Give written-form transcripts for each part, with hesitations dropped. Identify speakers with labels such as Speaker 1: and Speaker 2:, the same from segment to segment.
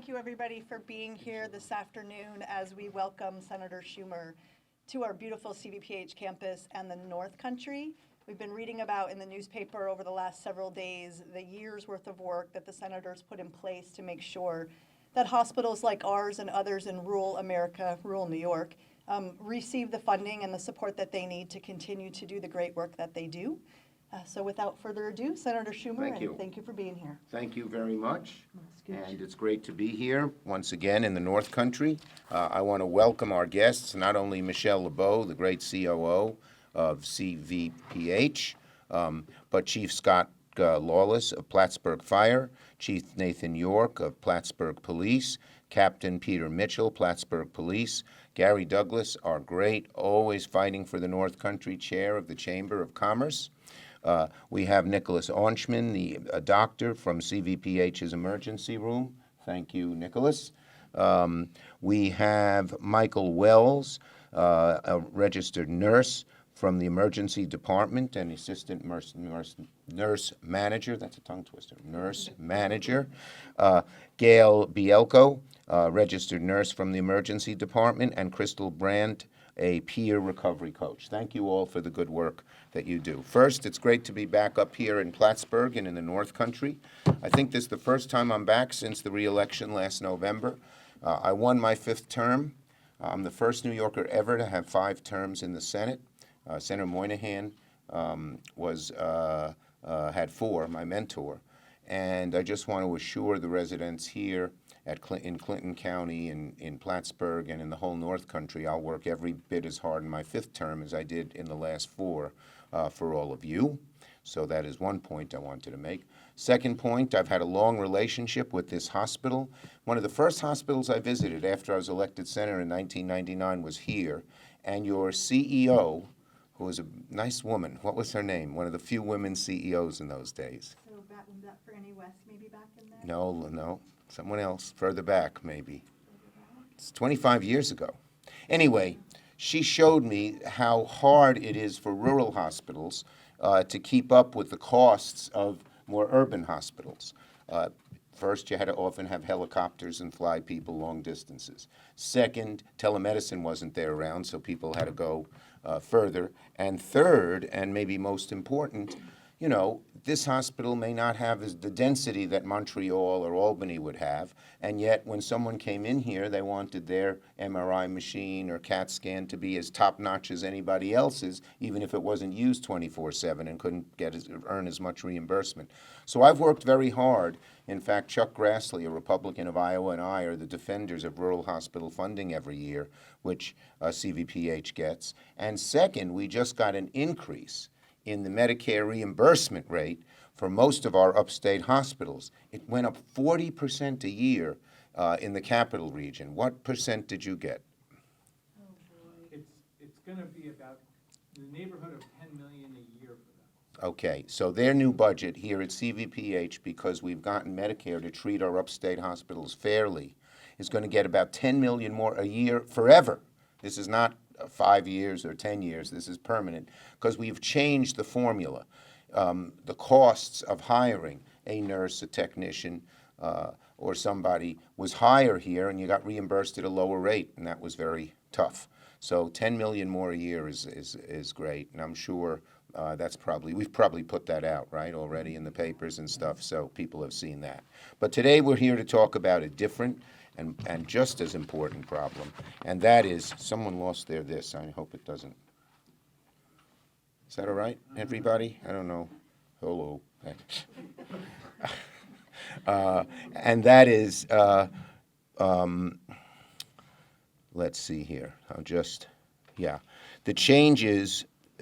Speaker 1: thank you everybody for being here this afternoon as we welcome Senator Schumer to our beautiful CVPH campus and the North Country. We've been reading about in the newspaper over the last several days the years worth of work that the senators put in place to make sure that hospitals like ours and others in rural America, rural New York, receive the funding and the support that they need to continue to do the great work that they do. So without further ado, Senator Schumer, thank you for being here.
Speaker 2: Thank you very much. And it's great to be here once again in the North Country. I want to welcome our guests, not only Michelle LeBeau, the great COO of CVPH, but Chief Scott Lawless of Plattsburgh Fire, Chief Nathan York of Plattsburgh Police, Captain Peter Mitchell, Plattsburgh Police, Gary Douglas, our great, always fighting for the North Country chair of the Chamber of Commerce. We have Nicholas Aunchman, a doctor from CVPH's emergency room. Thank you, Nicholas. We have Michael Wells, a registered nurse from the emergency department and assistant nurse manager. That's a tongue twister. Nurse manager. Gail Bielko, registered nurse from the emergency department, and Crystal Brandt, a peer recovery coach. Thank you all for the good work that you do. First, it's great to be back up here in Plattsburgh and in the North Country. I think this is the first time I'm back since the re-election last November. I won my 5th term. I'm the first New Yorker ever to have 5 terms in the Senate. Senator Moynihan had 4, my mentor. And I just want to assure the residents here in Clinton County, in Plattsburgh, and in the whole North Country, I'll work every bit as hard in my 5th term as I did in the last 4 for all of you. So that is one point I wanted to make. Second point, I've had a long relationship with this hospital. One of the first hospitals I visited after I was elected senator in 1999 was here. And your CEO, who was a nice woman, what was her name? One of the few women CEOs in those days.
Speaker 1: So that for Annie West, maybe back in there?
Speaker 2: No, someone else, further back maybe. It's 25 years ago. Anyway, she showed me how hard it is for rural hospitals to keep up with the costs of more urban hospitals. First, you had to often have helicopters and fly people long distances. Second, telemedicine wasn't there around, so people had to go further. And third, and maybe most important, you know, this hospital may not have the density that Montreal or Albany would have, and yet when someone came in here, they wanted their MRI machine or CAT scan to be as top-notch as anybody else's, even if it wasn't used 24/7 and couldn't earn as much reimbursement. So I've worked very hard. In fact, Chuck Grassley, a Republican of Iowa, and I are the defenders of rural hospital funding every year, which CVPH gets. And second, we just got an increase in the Medicare reimbursement rate for most of our upstate hospitals. It went up 40% a year in the capital region. What percent did you get?
Speaker 3: Oh boy. It's going to be about in the neighborhood of $10 million a year for them.
Speaker 2: Okay, so their new budget here at CVPH, because we've gotten Medicare to treat our upstate hospitals fairly, is going to get about $10 million more a year forever. This is not 5 years or 10 years, this is permanent, because we've changed the formula. The costs of hiring a nurse, a technician, or somebody was higher here, and you got reimbursed at a lower rate, and that was very tough. So 10 million more a year is great, and I'm sure we've probably put that out, right, already in the papers and stuff, so people have seen that. But today we're here to talk about a different and just as important problem, and that is someone lost their this. I hope it doesn't. Is that all right, everybody? I don't know. Hello. And that is, let's see here.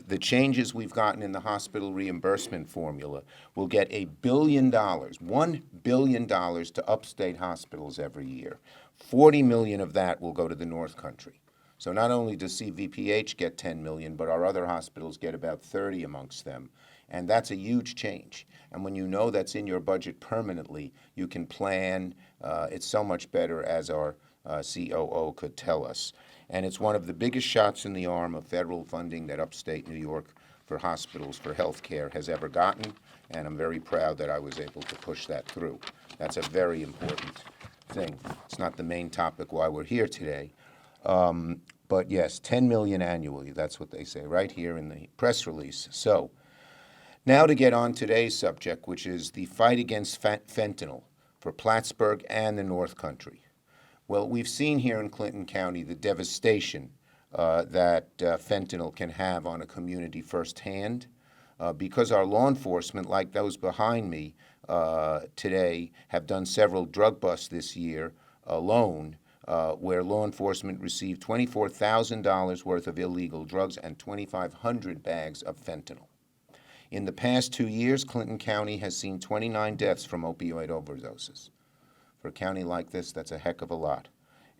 Speaker 2: The changes we've gotten in the hospital reimbursement formula will get $1 billion, $1 billion to upstate hospitals every year. 40 million of that will go to the North Country. So not only does CVPH get 10 million, but our other hospitals get about 30 amongst them. And that's a huge change. And when you know that's in your budget permanently, you can plan. It's so much better, as our COO could tell us. And it's one of the biggest shots in the arm of federal funding that upstate New York for hospitals, for health care, has ever gotten. And I'm very proud that I was able to push that through. That's a very important thing. It's not the main topic why we're here today. But yes, 10 million annually, that's what they say right here in the press release. So now to get on today's subject, which is the fight against fentanyl for Plattsburgh and the North Country. Well, we've seen here in Clinton County the devastation that fentanyl can have on a community firsthand. Because our law enforcement, like those behind me today, have done several drug busts this year alone, where law enforcement received $24,000 worth of illegal drugs and 2,500 bags of fentanyl. In the past 2 years, Clinton County has seen 29 deaths from opioid overdoses. For a county like this, that's a heck of a lot.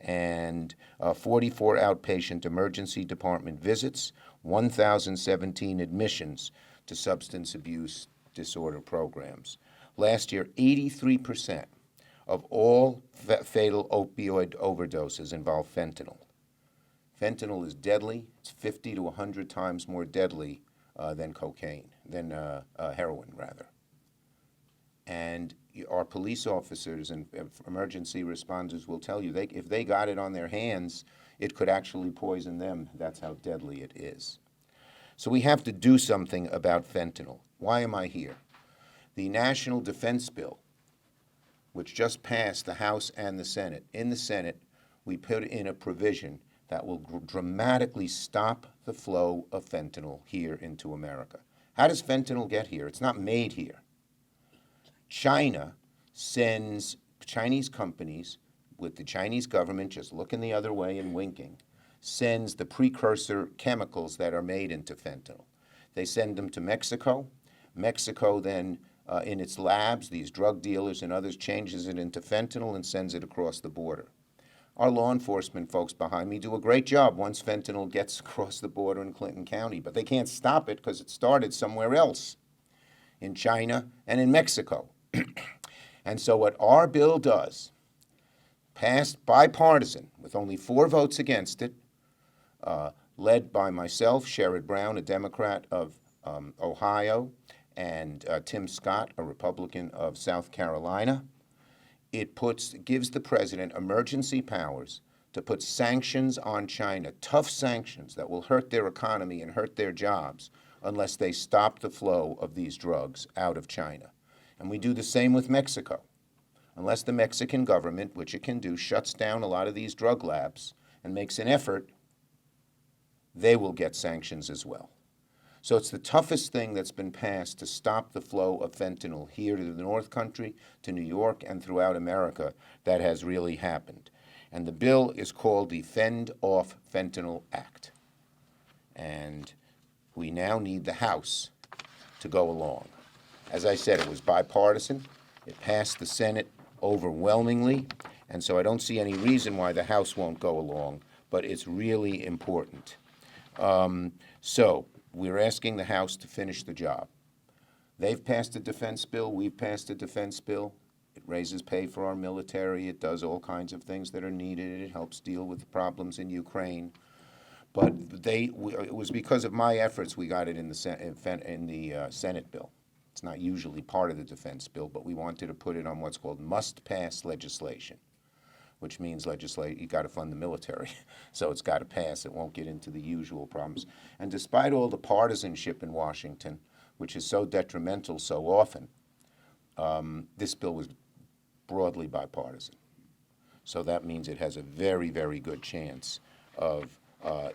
Speaker 2: And 44 outpatient emergency department visits, 1,017 admissions to substance abuse disorder programs. Last year, 83% of all fatal opioid overdoses involve fentanyl. Fentanyl is deadly. It's 50 to 100 times more deadly than cocaine, than heroin, rather. And our police officers and emergency responders will tell you, if they got it on their hands, it could actually poison them. That's how deadly it is. So we have to do something about fentanyl. Why am I here? The National Defense Bill, which just passed the House and the Senate. In the Senate, we put in a provision that will dramatically stop the flow of fentanyl here into America. How does fentanyl get here? It's not made here. China sends Chinese companies, with the Chinese government just looking the other way and winking, sends the precursor chemicals that are made into fentanyl. They send them to Mexico. Mexico then, in its labs, these drug dealers and others, changes it into fentanyl and sends it across the border. Our law enforcement folks behind me do a great job once fentanyl gets across the border in Clinton County, but they can't stop it because it started somewhere else, in China and in Mexico. And so what our bill does, passed bipartisan with only 4 votes against it, led by myself, Sherrod Brown, a Democrat of Ohio, and Tim Scott, a Republican of South Carolina, it gives the president emergency powers to put sanctions on China, tough sanctions that will hurt their economy and hurt their jobs unless they stop the flow of these drugs out of China. And we do the same with Mexico. Unless the Mexican government, which it can do, shuts down a lot of these drug labs and makes an effort, they will get sanctions as well. So it's the toughest thing that's been passed to stop the flow of fentanyl here to the North Country, to New York, and throughout America that has really happened. And the bill is called the Fend Off Fentanyl Act. And we now need the House to go along. As I said, it was bipartisan. It passed the Senate overwhelmingly, and so I don't see any reason why the House won't go along, but it's really important. So we're asking the House to finish the job. They've passed a defense bill. We've passed a defense bill. It raises pay for our military. It does all kinds of things that are needed. It helps deal with the problems in Ukraine. But it was because of my efforts we got it in the Senate bill. It's not usually part of the defense bill, but we wanted to put it on what's called must-pass legislation, which means you got to fund the military, so it's got to pass. It won't get into the usual problems. And despite all the partisanship in Washington, which is so detrimental so often, this bill was broadly bipartisan. So that means it has a very, very good chance of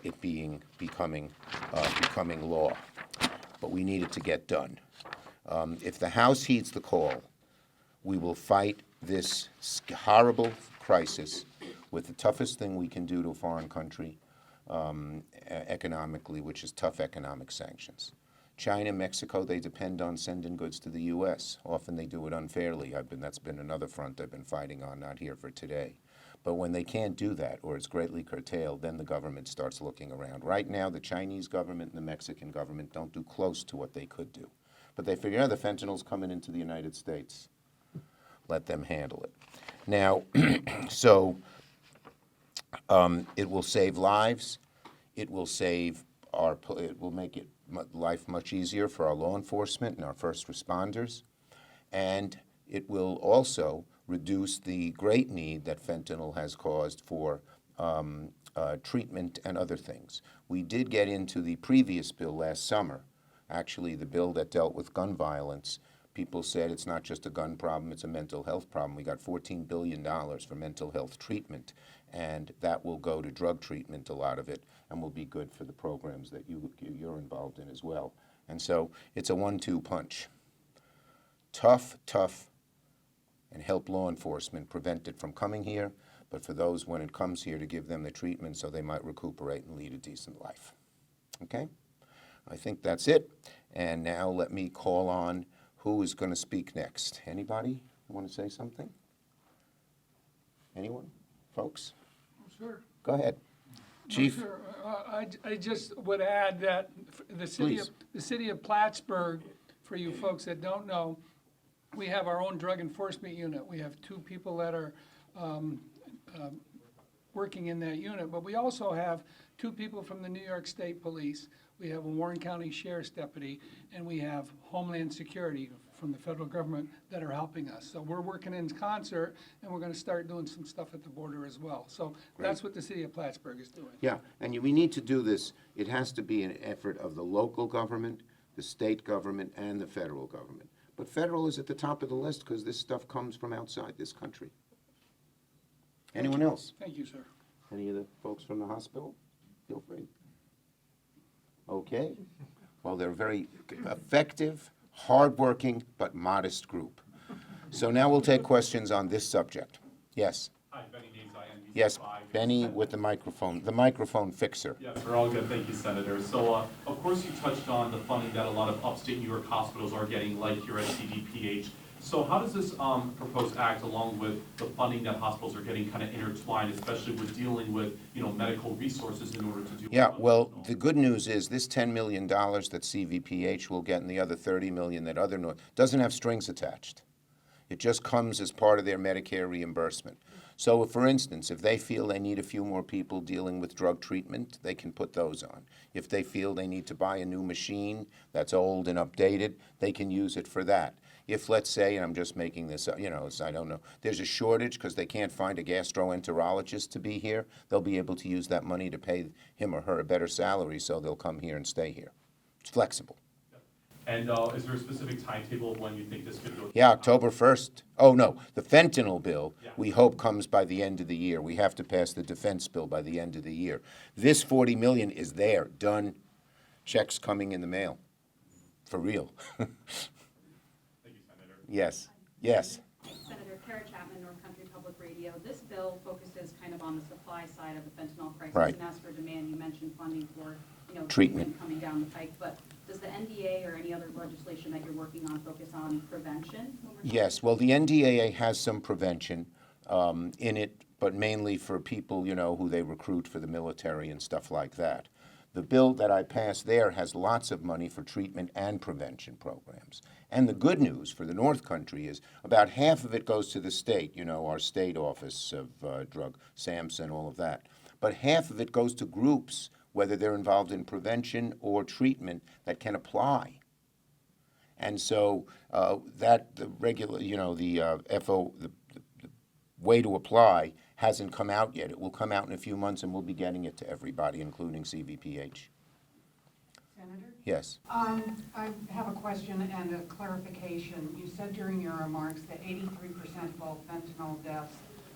Speaker 2: it becoming law. But we need it to get done. If the House heeds the call, we will fight this horrible crisis with the toughest thing we can do to a foreign country economically, which is tough economic sanctions. China, Mexico, they depend on sending goods to the U.S. Often they do it unfairly. That's been another front I've been fighting on, not here for today. But when they can't do that, or it's greatly curtailed, then the government starts looking around. Right now, the Chinese government and the Mexican government don't do close to what they could do. But they figure, the fentanyl's coming into the United States. Let them handle it. Now, so it will save lives. It will make life much easier for our law enforcement and our first responders. And it will also reduce the great need that fentanyl has caused for treatment and other things. We did get into the previous bill last summer, actually the bill that dealt with gun violence. People said it's not just a gun problem, it's a mental health problem. We got $14 billion for mental health treatment, and that will go to drug treatment, a lot of it, and will be good for the programs that you're involved in as well. And so it's a 1-2 punch. Tough, and help law enforcement prevent it from coming here, but for those when it comes here to give them the treatment so they might recuperate and lead a decent life. Okay? I think that's it. And now let me call on who is going to speak next. Anybody want to say something? Anyone? Folks?
Speaker 4: Sure.
Speaker 2: Go ahead. Chief?
Speaker 4: Sure. I just would add that the city of Plattsburgh, for you folks that don't know, we have our own drug enforcement unit. We have 2 people that are working in that unit, but we also have 2 people from the New York State Police. We have a Warren County Sheriff's Deputy, and we have Homeland Security from the federal government that are helping us. So we're working in concert, and we're going to start doing some stuff at the border as well. So that's what the city of Plattsburgh is doing.
Speaker 2: Yeah, and we need to do this. It has to be an effort of the local government, the state government, and the federal government. But federal is at the top of the list because this stuff comes from outside this country. Anyone else?
Speaker 4: Thank you, sir.
Speaker 2: Any of the folks from the hospital? Feel free. Okay. Well, they're a very effective, hardworking, but modest group. So now we'll take questions on this subject. Yes.
Speaker 5: Hi, Benny Names, INBC5.
Speaker 2: Yes, Benny with the microphone fixer.
Speaker 5: Yes, we're all good. Thank you, Senator. So, of course, you touched on the funding that a lot of upstate New York hospitals are getting, like here at CVPH. So how does this proposed act, along with the funding that hospitals are getting, kind of intertwined, especially with dealing with, medical resources in order to do?
Speaker 2: Yeah, well, the good news is this $10 million that CVPH will get and the other $30 million that other doesn't have strings attached. It just comes as part of their Medicare reimbursement. So, for instance, if they feel they need a few more people dealing with drug treatment, they can put those on. If they feel they need to buy a new machine that's old and updated, they can use it for that. If, let's say, and I'm just making this up, I don't know, there's a shortage because they can't find a gastroenterologist to be here, they'll be able to use that money to pay him or her a better salary, so they'll come here and stay here. It's flexible.
Speaker 5: And is there a specific timetable of when you think this could go?
Speaker 2: Yeah, October 1st. Oh, no, the fentanyl bill, we hope comes by the end of the year. We have to pass the defense bill by the end of the year. This $40 million is there, done, checks coming in the mail, for real.
Speaker 5: Thank you, Senator.
Speaker 2: Yes.
Speaker 6: Senator Kara Chapman, North Country Public Radio. This bill focuses kind of on the supply side of the fentanyl crisis.
Speaker 2: Right.
Speaker 6: And as for demand, you mentioned funding for,
Speaker 2: Treatment
Speaker 6: coming down the pike. But does the NDA or any other legislation that you're working on focus on prevention?
Speaker 2: Yes, well, the NDAA has some prevention in it, but mainly for people, who they recruit for the military and stuff like that. The bill that I passed there has lots of money for treatment and prevention programs. And the good news for the North Country is about half of it goes to the state, our state office of drug, SAMHSA, all of that. But half of it goes to groups, whether they're involved in prevention or treatment, that can apply. And so that the regular, the way to apply hasn't come out yet. It will come out in a few months, and we'll be getting it to everybody, including CVPH.
Speaker 7: Senator?
Speaker 2: Yes.
Speaker 7: I have a question and a clarification. You said during your remarks that 83% of all fentanyl deaths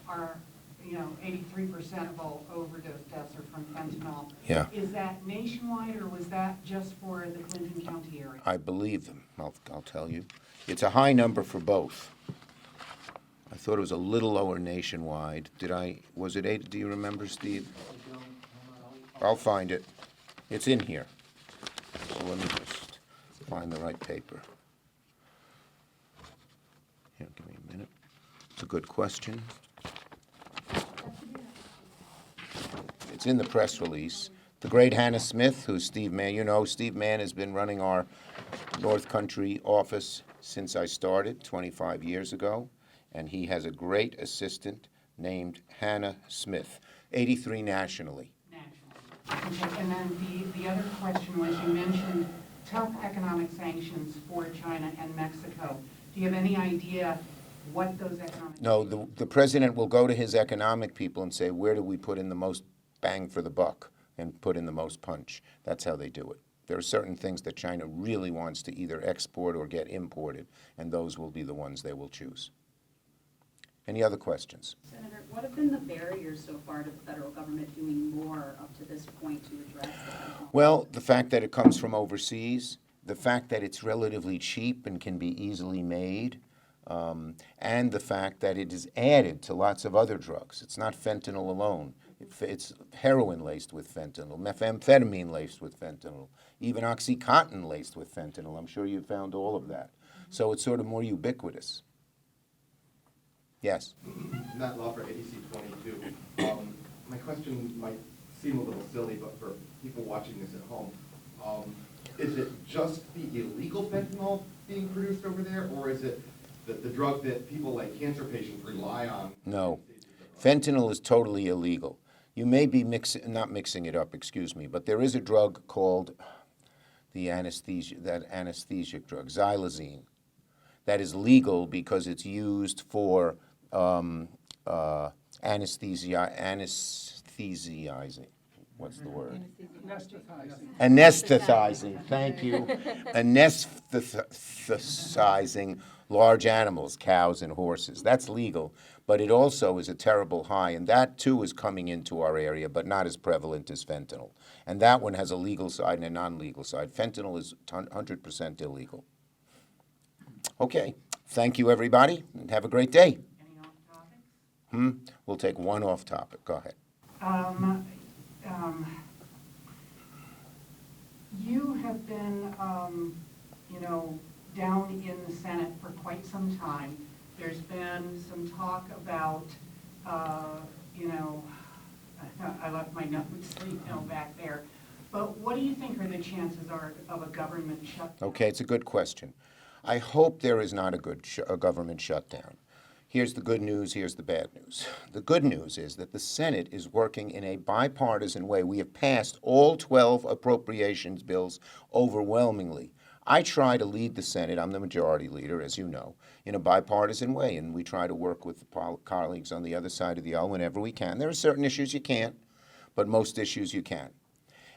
Speaker 7: are, 83% of all overdose deaths are from fentanyl.
Speaker 2: Yeah.
Speaker 7: Is that nationwide, or was that just for the Clinton County area?
Speaker 2: I believe them. I'll tell you. It's a high number for both. I thought it was a little lower nationwide. Was it 8? Do you remember, Steve? I'll find it. It's in here. So let me just find the right paper. Here, give me a minute. It's a good question. It's in the press release. The great Hannah Smith, who's Steve Mann, Steve Mann has been running our North Country office since I started 25 years ago, and he has a great assistant named Hannah Smith, 83 nationally.
Speaker 7: Okay, and then the other question was, you mentioned tough economic sanctions for China and Mexico. Do you have any idea what those economic?
Speaker 2: No, the president will go to his economic people and say, where do we put in the most bang for the buck and put in the most punch? That's how they do it. There are certain things that China really wants to either export or get imported, and those will be the ones they will choose. Any other questions?
Speaker 6: Senator, what have been the barriers so far to the federal government doing more up to this point to address the fentanyl?
Speaker 2: Well, the fact that it comes from overseas, the fact that it's relatively cheap and can be easily made, and the fact that it is added to lots of other drugs. It's not fentanyl alone. It's heroin laced with fentanyl, methamphetamine laced with fentanyl, even OxyContin laced with fentanyl. I'm sure you've found all of that. So it's sort of more ubiquitous. Yes?
Speaker 8: Matt Law for ADC 22. My question might seem a little silly, but for people watching this at home, is it just the illegal fentanyl being produced over there, or is it the drug that people like cancer patients rely on?
Speaker 2: No. Fentanyl is totally illegal. You may be not mixing it up, excuse me, but there is a drug called that anesthetic drug, xylazine, that is legal because it's used for anesthetizing. What's the word? Anesthetizing, thank you. Anesthetizing large animals, cows and horses. That's legal, but it also is a terrible high, and that too is coming into our area, but not as prevalent as fentanyl. And that one has a legal side and a non-legal side. Fentanyl is 100% illegal. Okay, thank you, everybody, and have a great day.
Speaker 7: Any off topics?
Speaker 2: We'll take one off topic. Go ahead.
Speaker 7: You have been, down in the Senate for quite some time. There's been some talk about, I left my notes, back there. But what do you think are the chances of a government shutdown?
Speaker 2: Okay, it's a good question. I hope there is not a government shutdown. Here's the good news, here's the bad news. The good news is that the Senate is working in a bipartisan way. We have passed all 12 appropriations bills overwhelmingly. I try to lead the Senate, I'm the majority leader, as you know, in a bipartisan way, and we try to work with colleagues on the other side of the aisle whenever we can. There are certain issues you can't, but most issues you can.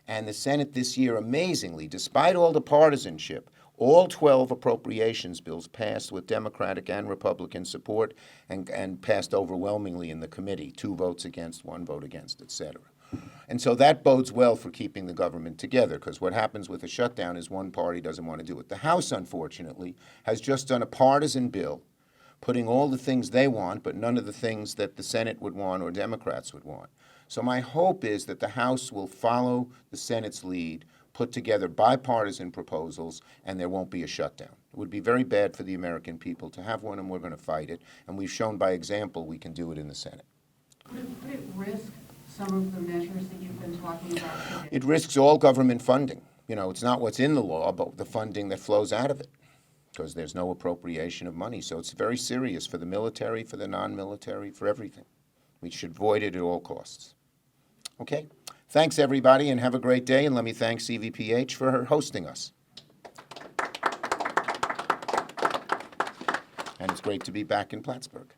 Speaker 2: And the Senate this year, amazingly, despite all the partisanship, all 12 appropriations bills passed with Democratic and Republican support and passed overwhelmingly in the committee, 2 votes against, 1 vote against, et cetera. And so that bodes well for keeping the government together, because what happens with a shutdown is one party doesn't want to do it. The House, unfortunately, has just done a partisan bill, putting all the things they want, but none of the things that the Senate would want or Democrats would want. So my hope is that the House will follow the Senate's lead, put together bipartisan proposals, and there won't be a shutdown. It would be very bad for the American people to have one, and we're going to fight it. And we've shown by example we can do it in the Senate.
Speaker 7: Would it risk some of the measures that you've been talking about today?
Speaker 2: It risks all government funding. It's not what's in the law, but the funding that flows out of it, because there's no appropriation of money. So it's very serious for the military, for the non-military, for everything. We should avoid it at all costs. Okay? Thanks, everybody, and have a great day. And let me thank CVPH for hosting us. And it's great to be back in Plattsburgh.